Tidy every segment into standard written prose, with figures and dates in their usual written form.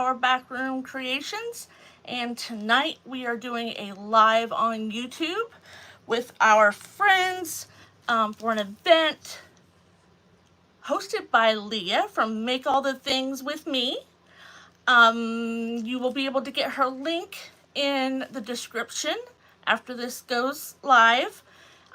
our Backroom Creations, and tonight we are doing a live on YouTube with our friends for an event hosted by Leah from Make All the Things With Me. You will be able to get her link in the description after this goes live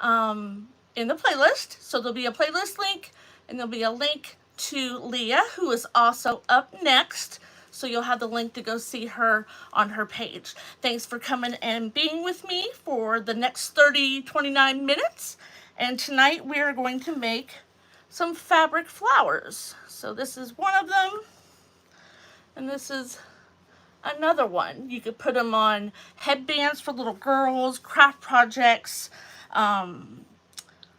in the playlist. So there'll be a playlist link and there'll be a link to Leah, who is also up next. So you'll have the link to go see her on her page. Thanks for coming and being with me for the next 29 minutes. And tonight we are going to make some fabric flowers. So this is one of them. And this is another one. You could put them on headbands for little girls, craft projects,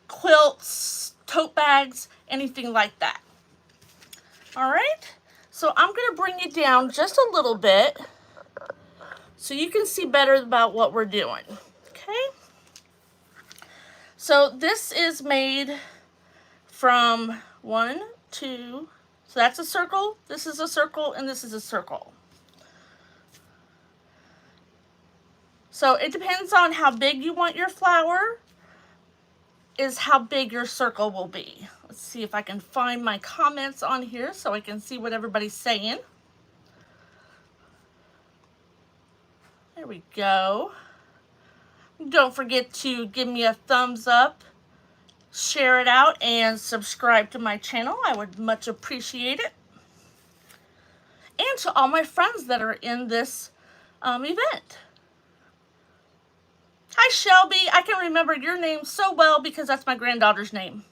quilts, tote bags, anything like that. All right, so I'm going to bring it down just a little bit so you can see better about what we're doing. Okay, so this is made from 1, 2, so that's a circle, this is a circle, and this is a circle. So it depends on how big you want your flower, is how big your circle will be. Let's see if I can find my comments on here so I can see what everybody's saying. There we go. Don't forget to give me a thumbs up, share it out, and subscribe to my channel. I would much appreciate it. And to all my friends that are in this event. Hi Shelby, I can remember your name so well because that's my granddaughter's name.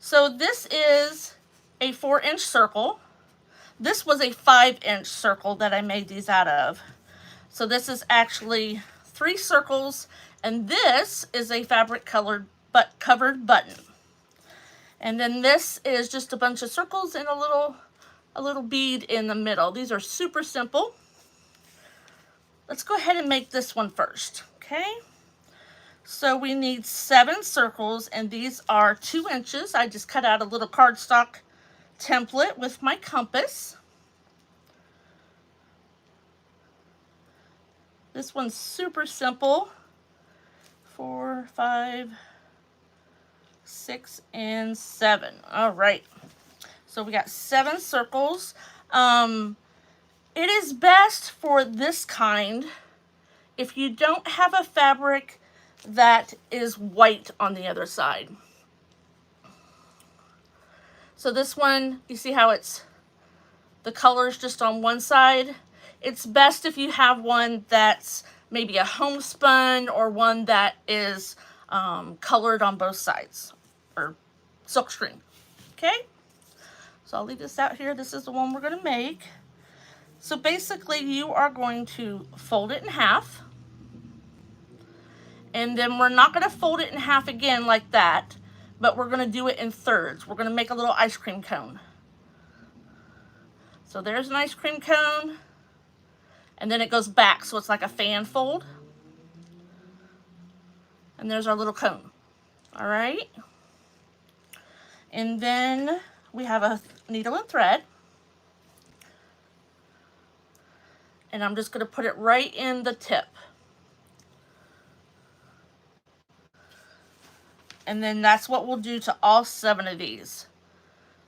So this is a 4-inch circle. This was a 5-inch circle that I made these out of. So this is actually 3 circles, and this is a fabric covered button. And then this is just a bunch of circles and a little bead in the middle. These are super simple. Let's go ahead and make this one first, okay? So we need 7 circles, and these are 2 inches. I just cut out a little cardstock template with my compass. This one's super simple. 4, 5, 6, and 7. All right. So we got 7 circles. It is best for this kind if you don't have a fabric that is white on the other side. So this one, you see how the color's just on one side? It's best if you have one that's maybe a homespun or one that is colored on both sides, or silkscreen. Okay? So I'll leave this out here. This is the one we're going to make. So basically you are going to fold it in half. And then we're not going to fold it in half again like that, but we're going to do it in thirds. We're going to make a little ice cream cone. So there's an ice cream cone. And then it goes back, so it's like a fan fold. And there's our little cone. All right. And then we have a needle and thread. And I'm just going to put it right in the tip. And then that's what we'll do to all 7 of these.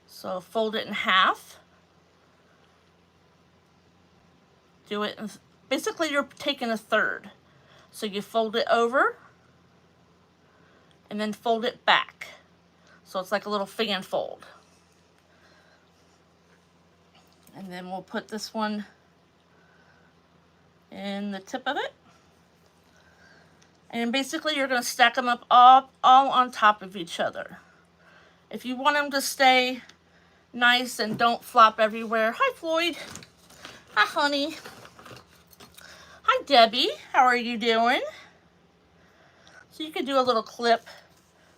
So fold it in half. Do it, basically you're taking a third. So you fold it over and then fold it back. So it's like a little fan fold. And then we'll put this one in the tip of it. And basically you're going to stack them up all on top of each other. If you want them to stay nice and don't flop everywhere. Hi Floyd. Hi honey. Hi Debbie. How are you doing? So you could do a little clip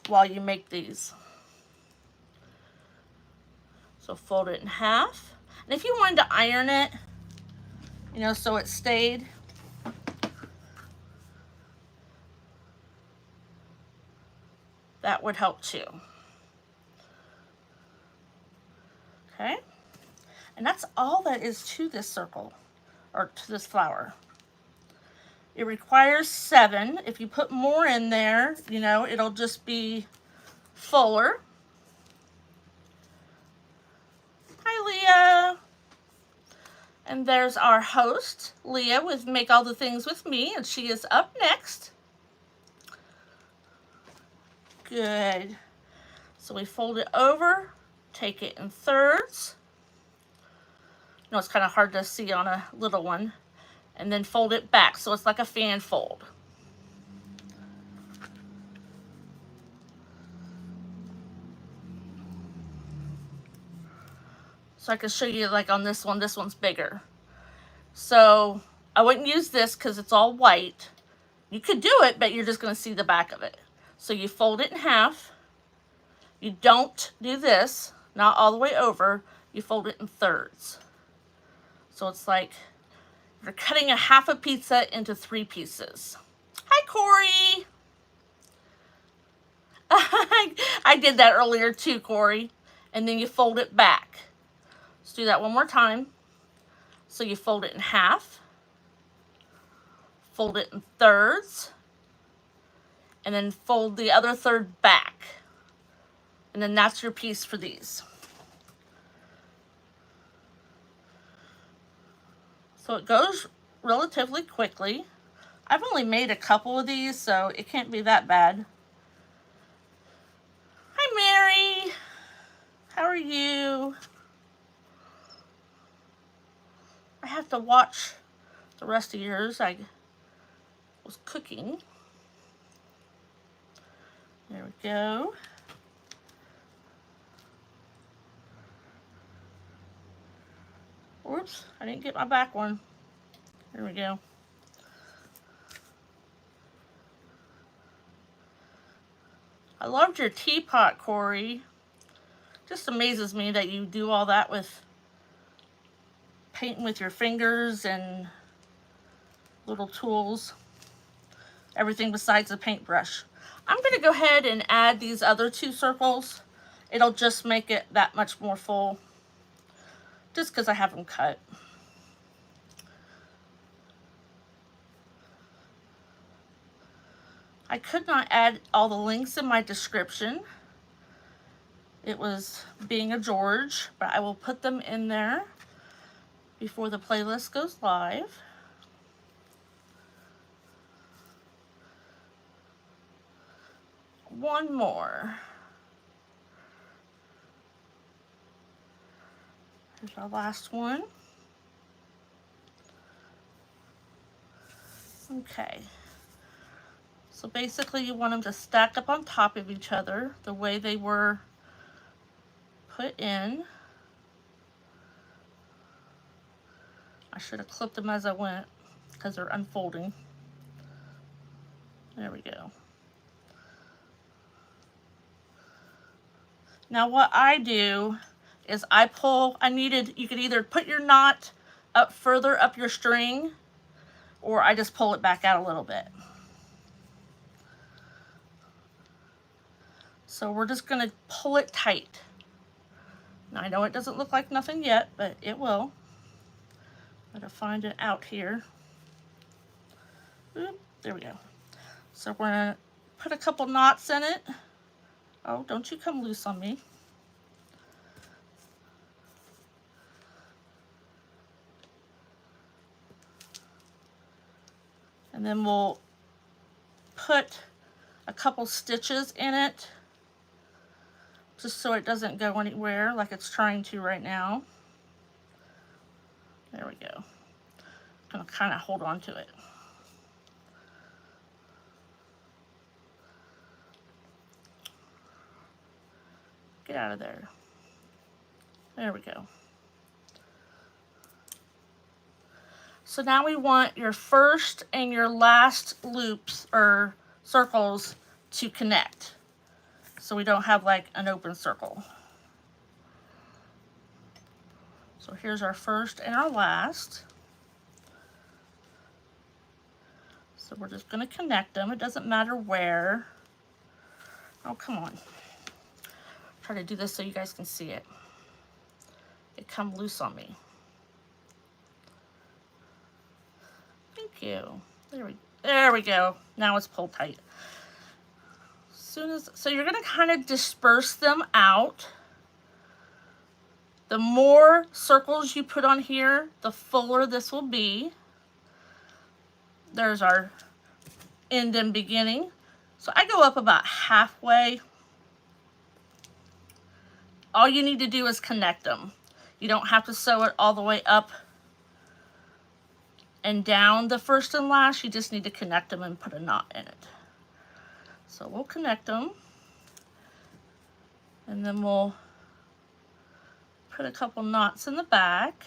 while you make these. So fold it in half. And if you wanted to iron it, you know, so it stayed, that would help too. Okay. And that's all that is to this circle, or to this flower. It requires 7. If you put more in there, you know, it'll just be fuller. Hi, Leah. And there's our host, Leah, with Make All the Things With Me, and she is up next. Good. So we fold it over, take it in thirds. No, it's kind of hard to see on a little one. And then fold it back, so it's like a fan fold. So I can show you, like on this one's bigger. So I wouldn't use this because it's all white. You could do it, but you're just going to see the back of it. So you fold it in half. You don't do this, not all the way over. You fold it in thirds. So it's like you're cutting a half a pizza into 3 pieces. Hi, Corey. I did that earlier too, Corey. And then you fold it back. Let's do that one more time. So you fold it in half, fold it in thirds, and then fold the other third back. And then that's your piece for these. So it goes relatively quickly. I've only made a couple of these, so it can't be that bad. Hi, Mary. How are you? I have to watch the rest of yours. I was cooking. There we go. Oops, I didn't get my back one. There we go. I loved your teapot, Corey. Just amazes me that you do all that with painting with your fingers and little tools. Everything besides a paintbrush. I'm going to go ahead and add these other 2 circles. It'll just make it that much more full. Just because I have them cut. I could not add all the links in my description. It was being a George, but I will put them in there before the playlist goes live. One more. Here's our last one. Okay. So basically you want them to stack up on top of each other the way they were put in. I should have clipped them as I went because they're unfolding. There we go. Now what I do is I pull, you could either put your knot up further up your string, or I just pull it back out a little bit. So we're just going to pull it tight. Now I know it doesn't look like nothing yet, but it will. Gotta find it out here. Oop, there we go. So we're gonna put a couple knots in it. Oh, don't you come loose on me. And then we'll put a couple stitches in it, just so it doesn't go anywhere like it's trying to right now. There we go. I'm gonna kind of hold on to it. Get out of there. There we go. So now we want your first and your last loops or circles to connect, so we don't have like an open circle. So here's our first and our last. So we're just going to connect them. It doesn't matter where. Oh, come on. Try to do this so you guys can see it. it come loose on me. Thank you. There we go. Now it's pulled tight. So you're going to kind of disperse them out. The more circles you put on here, the fuller this will be. There's our end and beginning. So I go up about halfway. All you need to do is connect them. You don't have to sew it all the way up and down the first and last. You just need to connect them and put a knot in it. So we'll connect them, and then we'll put a couple knots in the back.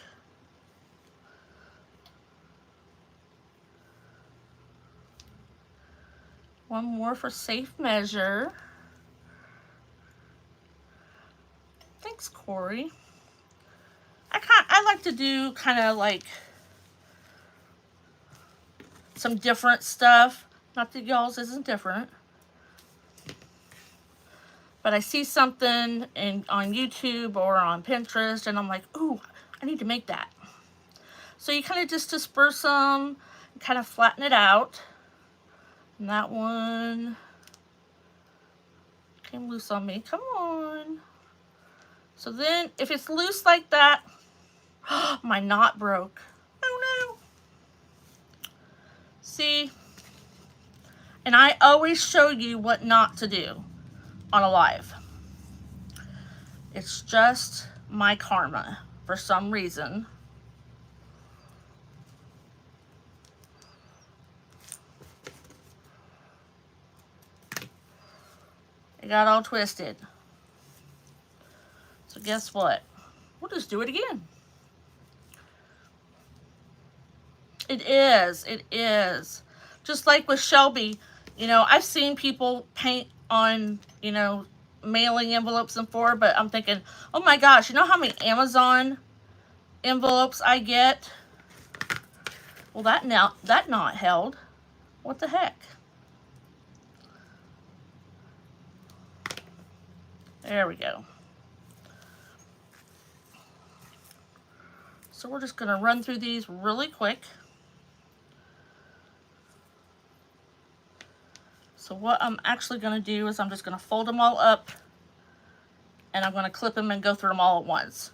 One more for safe measure. Thanks, Corey. I like to do kind of like some different stuff. Not that y'all's isn't different. But I see something on YouTube or on Pinterest, and I'm like, ooh, I need to make that. So you kind of just disperse them, kind of flatten it out. And that one came loose on me. Come on. So then, if it's loose like that, my knot broke. Oh no. See? And I always show you what not to do on a live. It's just my karma for some reason. It got all twisted. So guess what? We'll just do it again. It is. Just like with Shelby, you know, I've seen people paint on, you know, mailing envelopes before, but I'm thinking, oh my gosh, you know how many Amazon envelopes I get? Well, that knot held. What the heck? There we go. So we're just going to run through these really quick. So what I'm actually going to do is I'm just going to fold them all up, and I'm going to clip them and go through them all at once.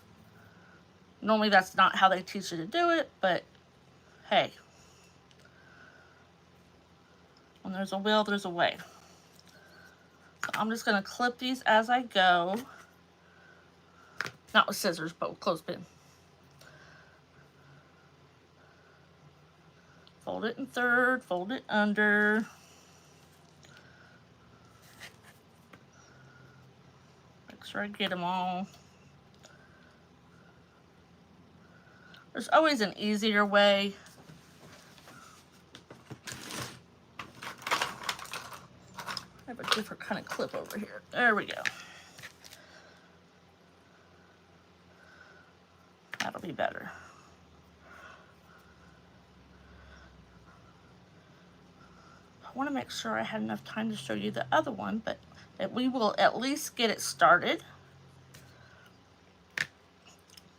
Normally that's not how they teach you to do it, but hey, when there's a will, there's a way. So I'm just going to clip these as I go. Not with scissors, but with clothespin. Fold it in third, fold it under. Make sure I get them all. There's always an easier way. I have a different kind of clip over here. There we go. That'll be better. I want to make sure I had enough time to show you the other one, but that we will at least get it started.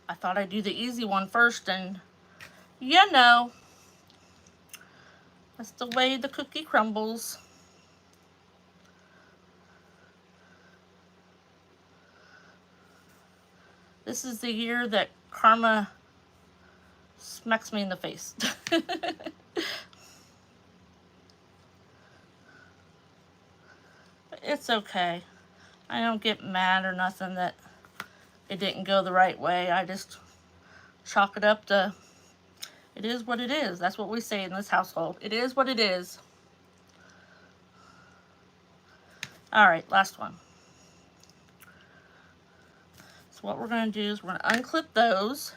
I thought I'd do the easy one first, and you know, that's the way the cookie crumbles. This is the year that karma smacks me in the face. It's okay. I don't get mad or nothing that it didn't go the right way. I just chalk it up to, it is what it is. That's what we say in this household. It is what it is. All right, last one. So what we're going to do is we're going to unclip those.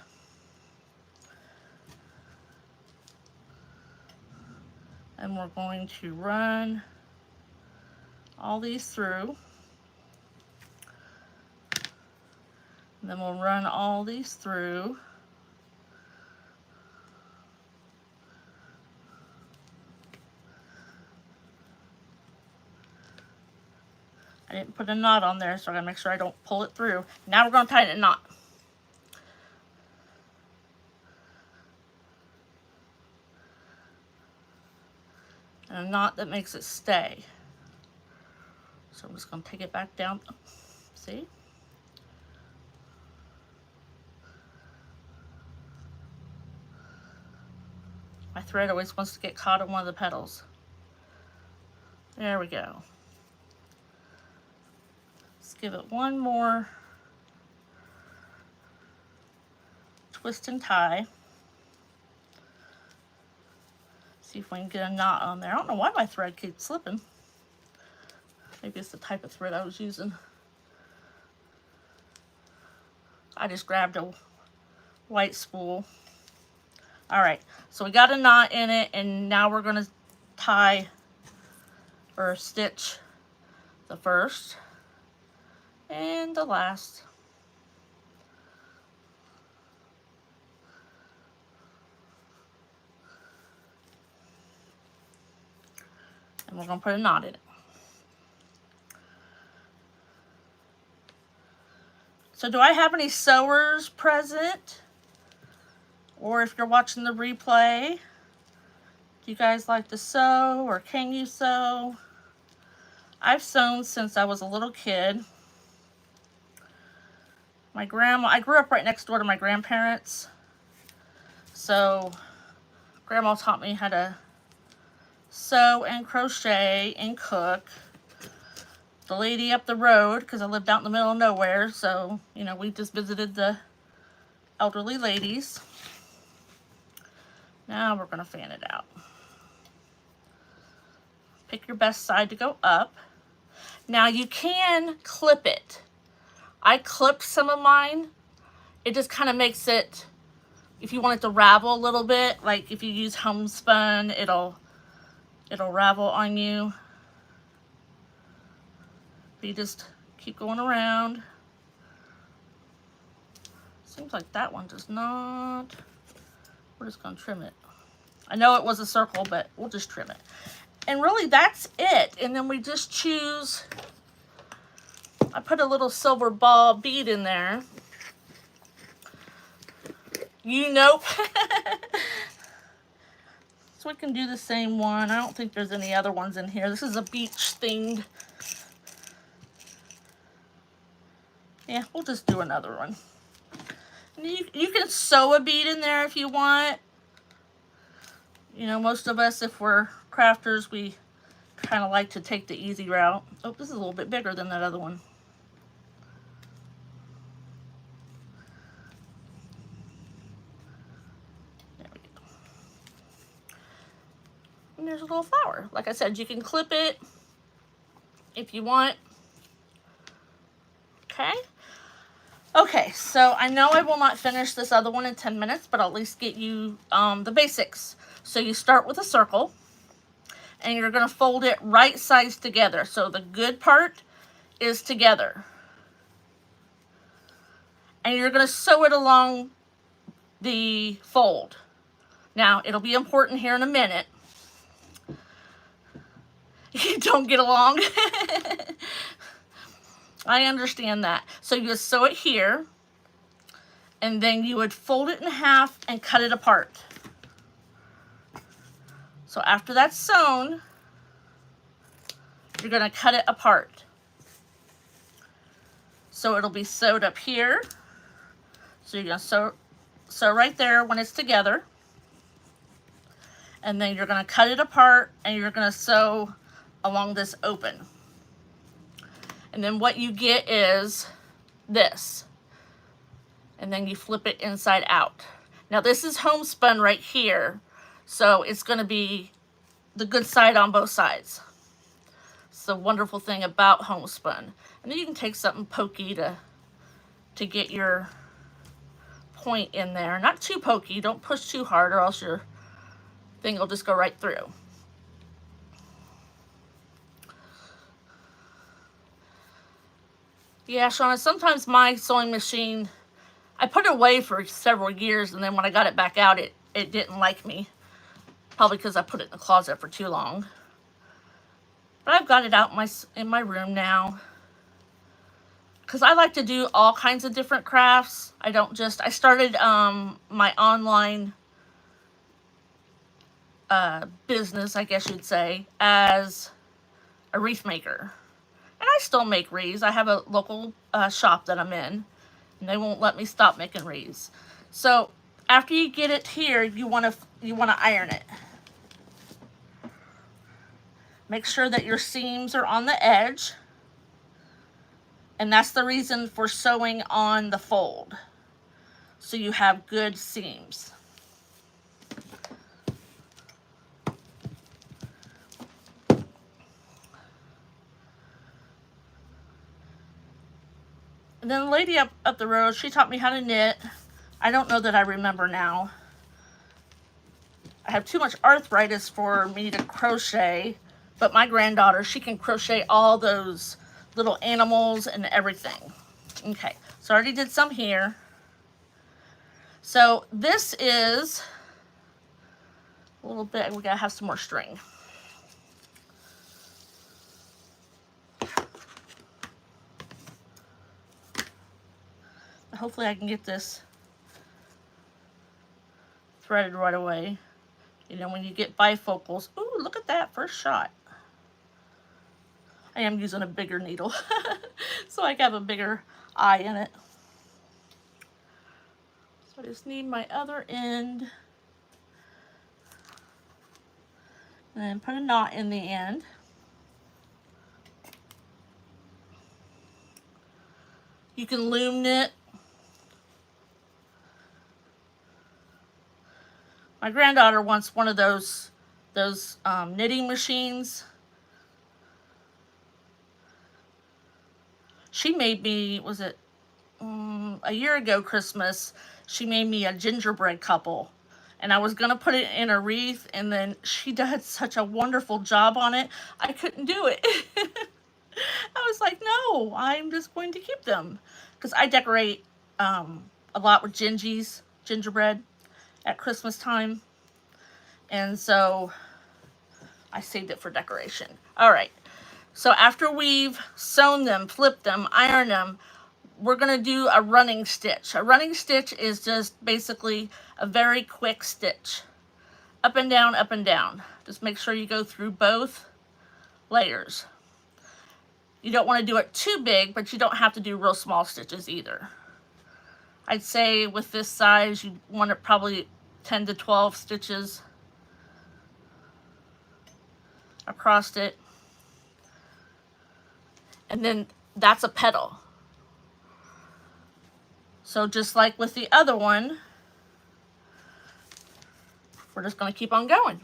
And we're going to run all these through. And then we'll run all these through. I didn't put a knot on there, so I gotta make sure I don't pull it through. Now we're gonna tighten a knot. and a knot that makes it stay. So I'm just going to take it back down. See? My thread always wants to get caught on one of the petals. There we go. Let's give it one more twist and tie. See if we can get a knot on there. I don't know why my thread keeps slipping. Maybe it's the type of thread I was using. I just grabbed a white spool. All right, so we got a knot in it, and now we're gonna tie or stitch the first and the last. And we're gonna put a knot in it. So do I have any sewers present? Or if you're watching the replay, do you guys like to sew, or can you sew? I've sewn since I was a little kid. My grandma, I grew up right next door to my grandparents. So grandma taught me how to sew and crochet and cook. The lady up the road, because I lived out in the middle of nowhere, so, you know, we just visited the elderly ladies. Now we're going to fan it out. Pick your best side to go up. Now you can clip it. I clipped some of mine. It just kind of makes it, if you want it to ravel a little bit, like if you use homespun, it'll ravel on you. You just keep going around. Seems like that one does not. We're just going to trim it. I know it was a circle, but we'll just trim it. And really that's it. And then we just choose, I put a little silver ball bead in there. You nope. So we can do the same one. I don't think there's any other ones in here. This is a beach themed. Yeah, we'll just do another one. You can sew a bead in there if you want. You know, most of us, if we're crafters, we kind of like to take the easy route. Oh, this is a little bit bigger than that other one. There we go. And there's a little flower. Like I said, you can clip it if you want. Okay. Okay, so I know I will not finish this other one in 10 minutes, but I'll at least get you the basics. So you start with a circle, and you're going to fold it right sides together. So the good part is together. And you're going to sew it along the fold. Now, it'll be important here in a minute. You don't get along. I understand that. So you would sew it here, and then you would fold it in half and cut it apart. So after that's sewn, you're going to cut it apart. So it'll be sewed up here. So you're going to sew right there when it's together. And then you're going to cut it apart, and you're going to sew along this open. And then what you get is this. And then you flip it inside out. Now this is homespun right here. So it's going to be the good side on both sides. It's the wonderful thing about homespun. And then you can take something pokey to get your point in there. Not too pokey. Don't push too hard or else your thing will just go right through. Yeah, Shauna, sometimes my sewing machine, I put it away for several years, and then when I got it back out, it didn't like me. Probably because I put it in the closet for too long. But I've got it out in my room now. Because I like to do all kinds of different crafts. I started my online business, I guess you'd say, as a wreath maker. And I still make wreaths. I have a local shop that I'm in, and they won't let me stop making wreaths. So after you get it here, you want to iron it. Make sure that your seams are on the edge, and that's the reason for sewing on the fold, so you have good seams. And then the lady up the road, she taught me how to knit. I don't know that I remember now. I have too much arthritis for me to crochet, but my granddaughter, she can crochet all those little animals and everything. Okay, so I already did some here. So this is a little bit, we gotta have some more string. Hopefully I can get this threaded right away. You know, when you get bifocals, ooh, look at that first shot. I am using a bigger needle, so I can have a bigger eye in it. So I just need my other end, and then put a knot in the end. You can loom knit. My granddaughter wants one of those knitting machines. She made me, was it a year ago Christmas, she made me a gingerbread couple. And I was going to put it in a wreath, and then she did such a wonderful job on it, I couldn't do it. I was like, no, I'm just going to keep them. Because I decorate a lot with gingerbread, at Christmas time. And so I saved it for decoration. All right. So after we've sewn them, flipped them, ironed them, we're going to do a running stitch. A running stitch is just basically a very quick stitch. Up and down, up and down. Just make sure you go through both layers. You don't want to do it too big, but you don't have to do real small stitches either. I'd say with this size, you want it probably 10 to 12 stitches across it. And then that's a petal. So just like with the other one, we're just going to keep on going.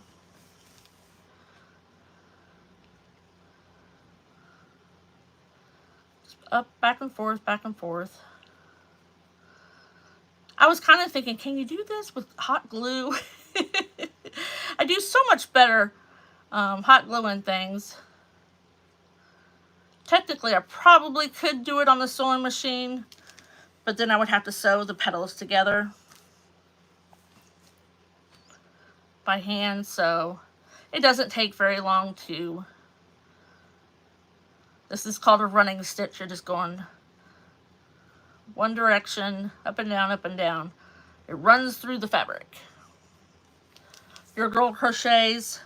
Just up, back and forth, back and forth. I was kind of thinking, can you do this with hot glue? I do so much better hot gluing things. Technically, I probably could do it on the sewing machine, but then I would have to sew the petals together by hand, so it doesn't take very long to. This is called a running stitch. You're just going one direction, up and down, up and down. It runs through the fabric. Your girl crochets.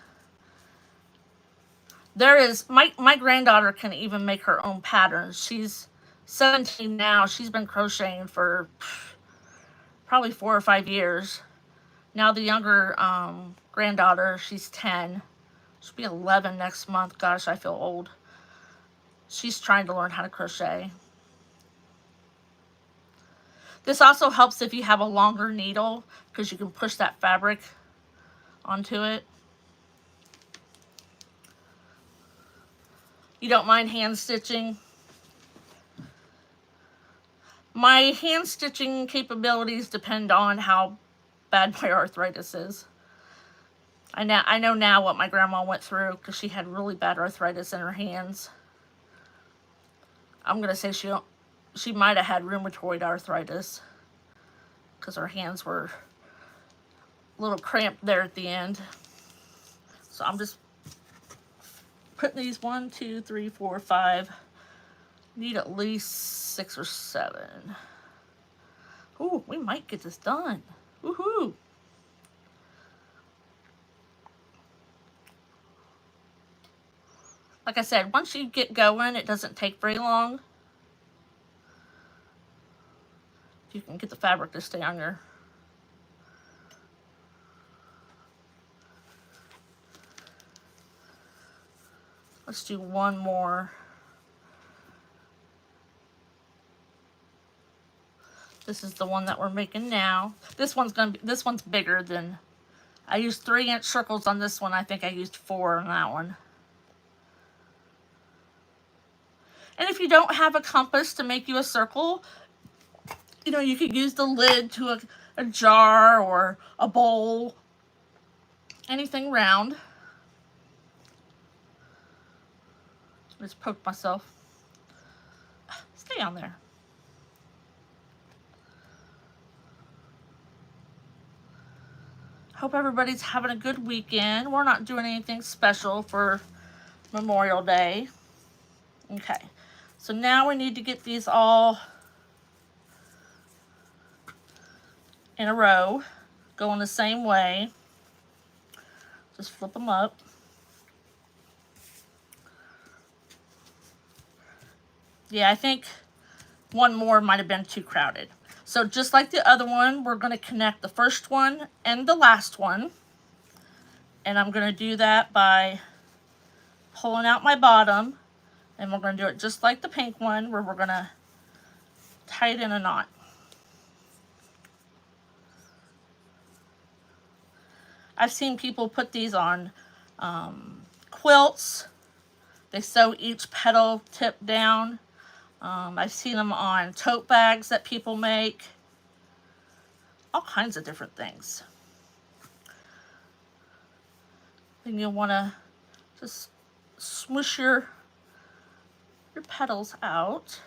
There is, my granddaughter can even make her own patterns. She's 17 now. She's been crocheting for probably 4 or 5 years. Now the younger granddaughter, she's 10. She'll be 11 next month. Gosh, I feel old. She's trying to learn how to crochet. This also helps if you have a longer needle, because you can push that fabric onto it. You don't mind hand stitching? My hand stitching capabilities depend on how bad my arthritis is. I know now what my grandma went through, because she had really bad arthritis in her hands. I'm going to say she might have had rheumatoid arthritis, because her hands were a little cramped there at the end. So I'm just putting these 1, 2, 3, 4, 5. Need at least 6 or 7. Ooh, we might get this done. Woohoo! Like I said, once you get going, it doesn't take very long. You can get the fabric to stay on your... Let's do one more. This is the one that we're making now. This one's bigger than... I used 3-inch circles on this one. I think I used 4 on that one. And if you don't have a compass to make you a circle, you know, you could use the lid to a jar or a bowl. Anything round. I just poked myself. Stay on there. Hope everybody's having a good weekend. We're not doing anything special for Memorial Day. Okay, so now we need to get these all in a row, going the same way. Just flip them up. Yeah, I think one more might have been too crowded. So just like the other one, we're going to connect the first one and the last one. And I'm going to do that by pulling out my bottom. And we're going to do it just like the pink one, where we're going to tie it in a knot. I've seen people put these on quilts. They sew each petal tip down. I've seen them on tote bags that people make. All kinds of different things. Then you'll want to just smoosh your petals out.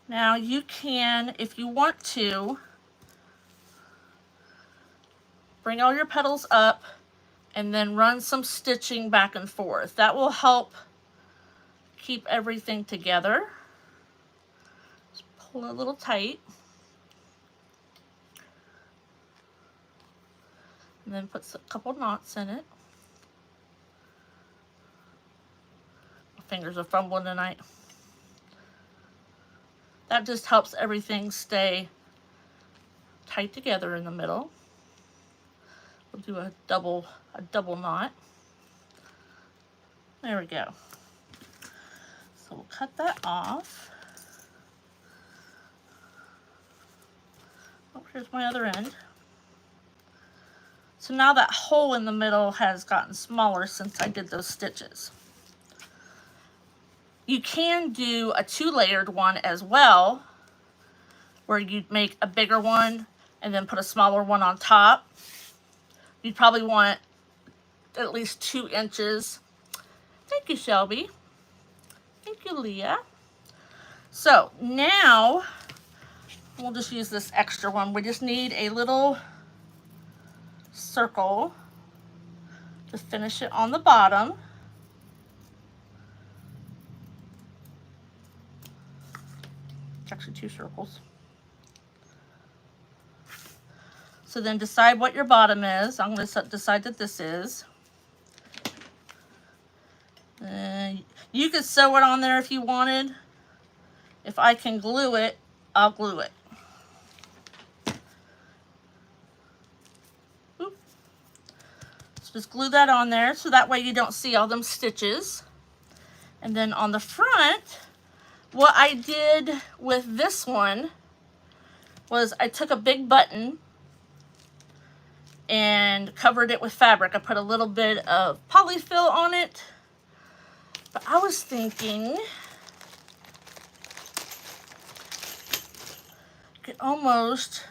Now you can, if you want to, bring all your petals up and then run some stitching back and forth. That will help keep everything together. Just pull it a little tight. And then put a couple knots in it. My fingers are fumbling tonight. That just helps everything stay tight together in the middle. We'll do a double knot. There we go. So we'll cut that off. Oh, here's my other end. So now that hole in the middle has gotten smaller since I did those stitches. You can do a 2-layered one as well, where you'd make a bigger one and then put a smaller one on top. You'd probably want at least 2 inches. Thank you, Shelby. Thank you, Leah. So now we'll just use this extra one. We just need a little circle to finish it on the bottom. It's actually 2 circles. So then decide what your bottom is. I'm going to decide that this is. You could sew it on there if you wanted. If I can glue it, I'll glue it. Oop. So just glue that on there so that way you don't see all them stitches. And then on the front, what I did with this one was I took a big button and covered it with fabric. I put a little bit of polyfill on it. But I was thinking could almost,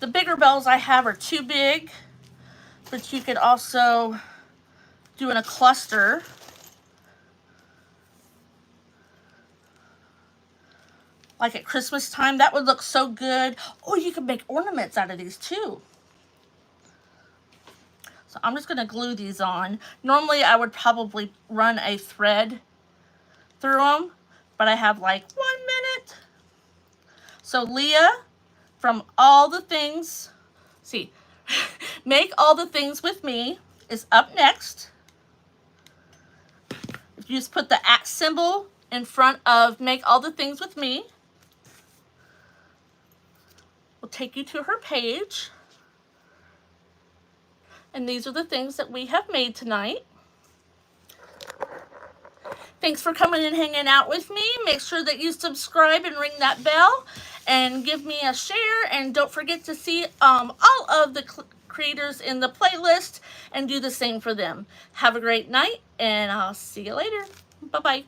the bigger bells I have are too big, but you could also do in a cluster. Like at Christmas time, that would look so good. Oh, you could make ornaments out of these too. So I'm just going to glue these on. Normally I would probably run a thread through them, but I have like 1 minute. So Leah, from all the things, see, Make All the Things With Me is up next. If you just put the @ symbol in front of Make All the Things With Me, will take you to her page. And these are the things that we have made tonight. Thanks for coming and hanging out with me. Make sure that you subscribe and ring that bell and give me a share. And don't forget to see all of the creators in the playlist and do the same for them. Have a great night, and I'll see you later. Bye-bye.